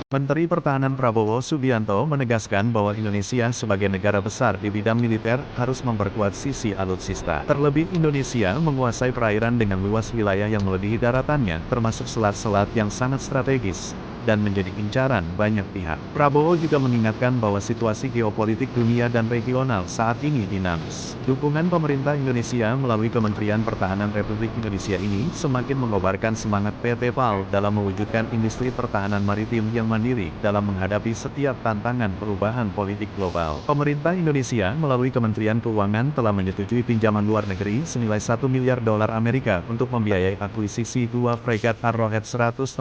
Menteri Pertahanan Prabowo Subianto menegaskan bahwa Indonesia sebagai negara besar di bidang militer harus memperkuat sisi alutsista. Terlebih Indonesia menguasai perairan dengan luas wilayah yang melebihi daratannya, termasuk selat-selat yang sangat strategis dan menjadi incaran banyak pihak. Prabowo juga mengingatkan bahwa situasi geopolitik dunia dan regional saat ini dinamis. Dukungan pemerintah Indonesia melalui Kementerian Pertahanan Republik Indonesia ini semakin mengobarkan semangat PT PAL dalam mewujudkan industri pertahanan maritim yang mandiri dalam menghadapi setiap tantangan perubahan politik global. Pemerintah Indonesia melalui Kementerian Keuangan telah menyetujui pinjaman luar negeri senilai $1 miliar Amerika untuk membiayai akuisisi dua fregat Arrowhead 140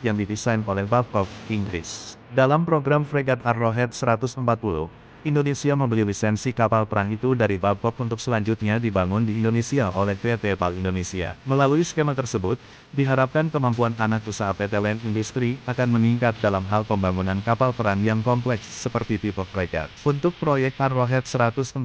yang didesain oleh Babcock, Inggris. Dalam program fregat Arrowhead 140, Indonesia membeli lisensi kapal perang itu dari Babcock untuk selanjutnya dibangun di Indonesia oleh PT PAL Indonesia. Melalui skema tersebut, diharapkan kemampuan anak usaha PT Land Industri akan meningkat dalam hal pembangunan kapal perang yang kompleks seperti tipe fregat. Untuk proyek Arrowhead 140,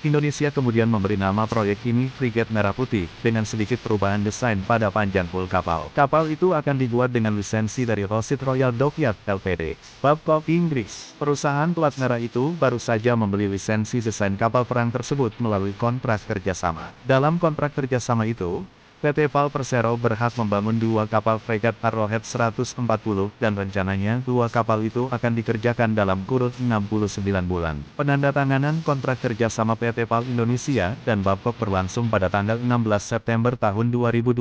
Indonesia kemudian memberi nama proyek ini Frigate Merah Putih, dengan sedikit perubahan desain pada panjang hull kapal. Kapal itu akan dibuat dengan lisensi dari Rosyth Royal Dockyard Ltd. Babcock, Inggris. Perusahaan pelat merah itu baru saja membeli lisensi desain kapal perang tersebut melalui kontrak kerjasama. Dalam kontrak kerjasama itu, PT PAL Persero berhak membangun dua kapal fregat Arrowhead 140 dan rencananya dua kapal itu akan dikerjakan dalam kurun 69 bulan. Penandatanganan kontrak kerjasama PT PAL Indonesia dan Babcock berlangsung pada tanggal 16 September tahun 2021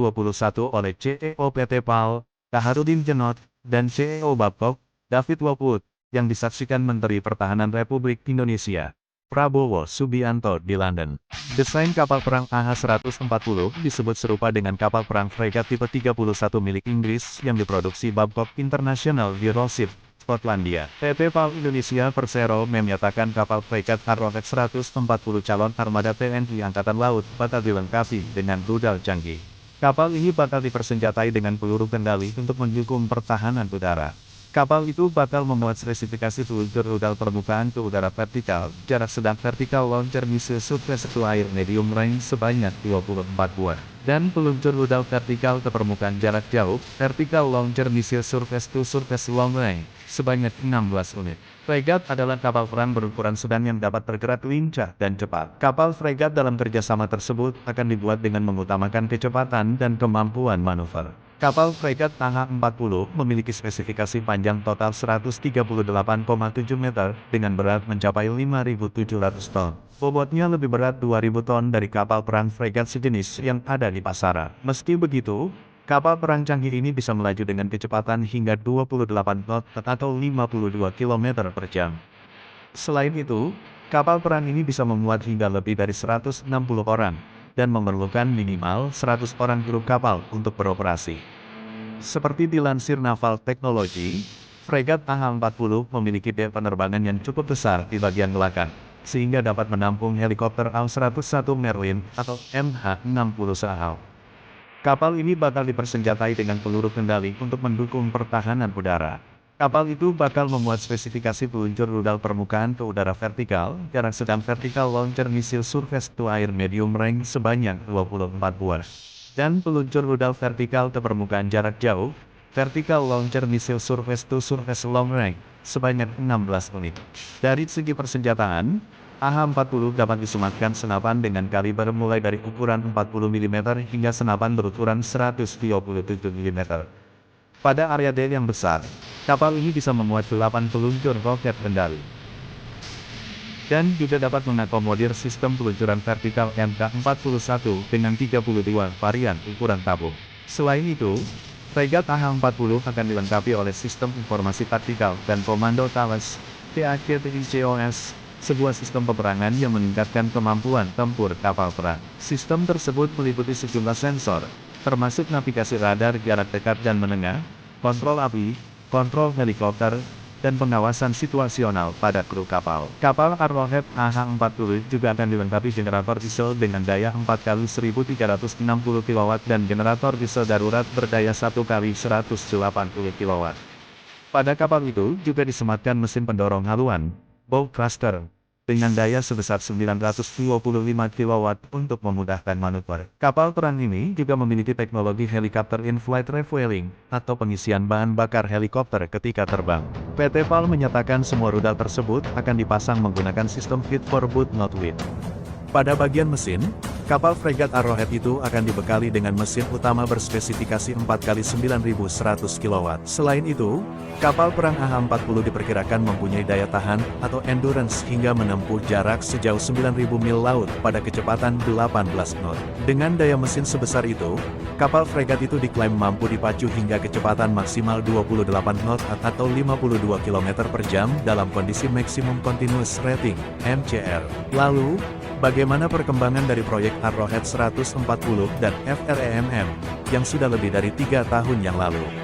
oleh CEO PT PAL, Kaharudin Djenot, dan CEO Babcock, David Woodward, yang disaksikan Menteri Pertahanan Republik Indonesia, Prabowo Subianto di London. Desain kapal perang AH-140 disebut serupa dengan kapal perang fregat tipe 31 milik Inggris yang diproduksi Babcock International di Rosyth, Skotlandia. PT PAL Indonesia Persero menyatakan kapal fregat Arrowhead 140 calon armada TNI Angkatan Laut bakal dilengkapi dengan rudal canggih. Kapal ini bakal dipersenjatai dengan peluru kendali untuk mendukung pertahanan udara. Kapal itu bakal memuat spesifikasi peluncur rudal permukaan ke udara vertikal, jarak sedang vertikal launcher missile surface to air medium range sebanyak 24 buah, dan peluncur rudal vertikal ke permukaan jarak jauh, vertical launcher missile surface to surface long range, sebanyak 16 unit. Fregat adalah kapal perang berukuran sedang yang dapat bergerak lincah dan cepat. Kapal fregat dalam kerjasama tersebut akan dibuat dengan mengutamakan kecepatan dan kemampuan manuver. Kapal fregat AH-40 memiliki spesifikasi panjang total 138,7 meter dengan berat mencapai 5.700 ton. Bobotnya lebih berat 2.000 ton dari kapal perang fregat sejenis yang ada di pasaran. Meski begitu, kapal perang canggih ini bisa melaju dengan kecepatan hingga 28 knot atau 52 km per jam. Selain itu, kapal perang ini bisa memuat hingga lebih dari 160 orang dan memerlukan minimal 100 orang kru kapal untuk beroperasi. Seperti dilansir Naval Technology, fregat AH-40 memiliki dek penerbangan yang cukup besar di bagian belakang, sehingga dapat menampung helikopter AW101 Merlin atau MH-60 Sahal. Kapal ini bakal dipersenjatai dengan peluru kendali untuk mendukung pertahanan udara. Kapal itu bakal memuat spesifikasi peluncur rudal permukaan ke udara vertikal, jarak sedang vertikal launcher missile surface to air medium range sebanyak 24 buah, dan peluncur rudal vertikal ke permukaan jarak jauh, vertical launcher missile surface to surface long range, sebanyak 16 unit. Dari segi persenjataan, AH-40 dapat disematkan senapan dengan kaliber mulai dari ukuran 40 mm hingga senapan berukuran 127 mm. Pada area D yang besar, kapal ini bisa memuat 8 peluncur roket kendali. Dan juga dapat mengakomodir sistem peluncuran vertikal MK41 dengan 32 varian ukuran tabung. Selain itu, fregat AH-40 akan dilengkapi oleh sistem informasi taktikal dan komando Thales, TAKTICOS, sebuah sistem peperangan yang meningkatkan kemampuan tempur kapal perang. Sistem tersebut meliputi sejumlah sensor, termasuk navigasi radar jarak dekat dan menengah, kontrol api, kontrol helikopter, dan pengawasan situasional pada kru kapal. Kapal Arrowhead AH-40 juga akan dilengkapi generator diesel dengan daya 4 kali 1360 kW dan generator diesel darurat berdaya 1 kali 180 kW. Pada kapal itu juga disematkan mesin pendorong haluan, bow thruster, dengan daya sebesar 925 kW untuk memudahkan manuver. Kapal perang ini juga memiliki teknologi helikopter in-flight refueling, atau pengisian bahan bakar helikopter ketika terbang. PT PAL menyatakan semua rudal tersebut akan dipasang menggunakan sistem fit for boot not with. Pada bagian mesin, kapal fregat Arrowhead itu akan dibekali dengan mesin utama berspesifikasi 4x9100 kW. Selain itu, kapal perang AH-40 diperkirakan mempunyai daya tahan atau endurance hingga menempuh jarak sejauh 9.000 mil laut pada kecepatan 18 knot. Dengan daya mesin sebesar itu, kapal fregat itu diklaim mampu dipacu hingga kecepatan maksimal 28 knot atau 52 km per jam dalam kondisi maksimum continuous rating (MCR). Lalu, bagaimana perkembangan dari proyek Arrowhead 140 dan FREMM, yang sudah lebih dari 3 tahun yang lalu?